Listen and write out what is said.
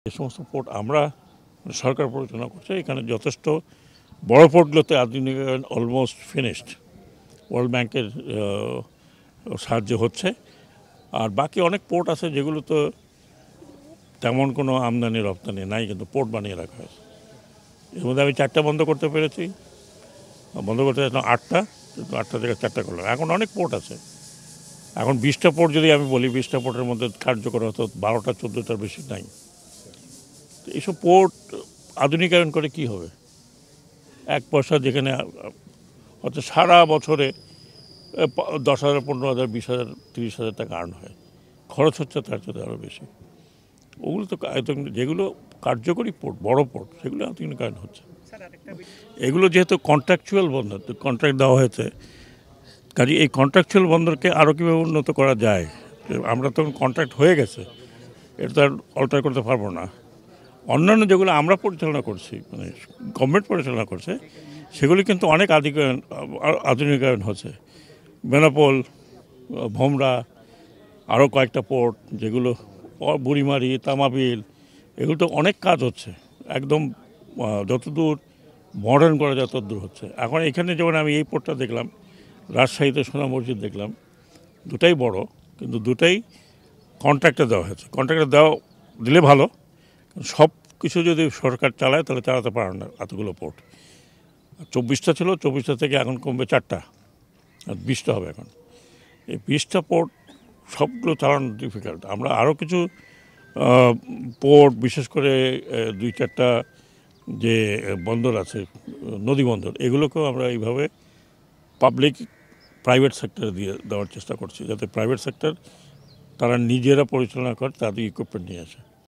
যে সমস্ত পোর্ট আমরা সরকার পরিচালনা করছে এখানে যথেষ্ট বড় পোর্টগুলোতে আধুনিকায়ন অলমোস্ট ফিনিশড, ওয়ার্ল্ড ব্যাংকের সাহায্য হচ্ছে। আর বাকি অনেক পোর্ট আছে যেগুলো তো তেমন কোনো আমদানি রপ্তানি নাই, কিন্তু পোর্ট বানিয়ে রাখা হয়েছে। এর মধ্যে আমি 4টা বন্ধ করতে পেরেছি, বন্ধ করতে চাইছিলাম 8টা, কিন্তু 8টা থেকে 4টা করলাম। এখন অনেক পোর্ট আছে, এখন 20টা পোর্ট যদি আমি বলি, 20টা পোর্টের মধ্যে কার্যকর হতো 12টা 14টার বেশি নাই। তো এইসব পোর্ট আধুনিকায়ন করে কি হবে? এক পয়সা যেখানে হয়তো সারা বছরে 10,000, 15,000, 20,000, 30,000 টাকা আর্ন হয়, খরচ হচ্ছে তার চেয়ে আরও বেশি। ওগুলো তো যেগুলো কার্যকরী পোর্ট, বড় পোর্ট, সেগুলো আধুনিকায়ন হচ্ছে। এগুলো যেহেতু কন্ট্রাকচুয়াল বন্দর, কন্ট্রাক্ট দেওয়া হয়েছে, কাজে এই কন্ট্রাকচুয়াল বন্দরকে আরও কীভাবে উন্নত করা যায়, আমরা তখন কন্ট্রাক্ট হয়ে গেছে, এটা তো আর অল্টার করতে পারবো না। অন্যান্য যেগুলো আমরা পরিচালনা করছি, মানে গভর্নমেন্ট পরিচালনা করছে, সেগুলি কিন্তু অনেক আধুনিকায়ন হচ্ছে। বেনাপোল, ভোমরা, আরও কয়েকটা পোর্ট যেগুলো, বুড়িমারি, তামাবিল, এগুলো তো অনেক কাজ হচ্ছে, একদম যতদূর মডার্ন করা যায় ততদূর হচ্ছে। এখন এখানে যেমন আমি এই পোর্টটা দেখলাম, রাজশাহীতে সোনা মসজিদ দেখলাম, দুটাই বড়, কিন্তু দুটাই কন্ট্রাক্টে দেওয়া হয়েছে। কন্ট্রাক্টে দিলে ভালো, সব কিছু যদি সরকার চালায় তাহলে চালাতে পারে না এতগুলো পোর্ট। 24টা ছিল, 24টা থেকে এখন কমবে 4টা, আর 20টা হবে এখন। এই 20টা পোর্ট সবগুলো চালানো ডিফিকাল্ট। আমরা আরও কিছু পোর্ট, বিশেষ করে 2-4টা যে বন্দর আছে, নদী বন্দর, এগুলোকেও আমরা এইভাবে পাবলিক প্রাইভেট সেক্টরে দেওয়ার চেষ্টা করছি, যাতে প্রাইভেট সেক্টর তারা নিজেরা পরিচালনা করে, তাদের ইকুইপমেন্ট নিয়ে আসে।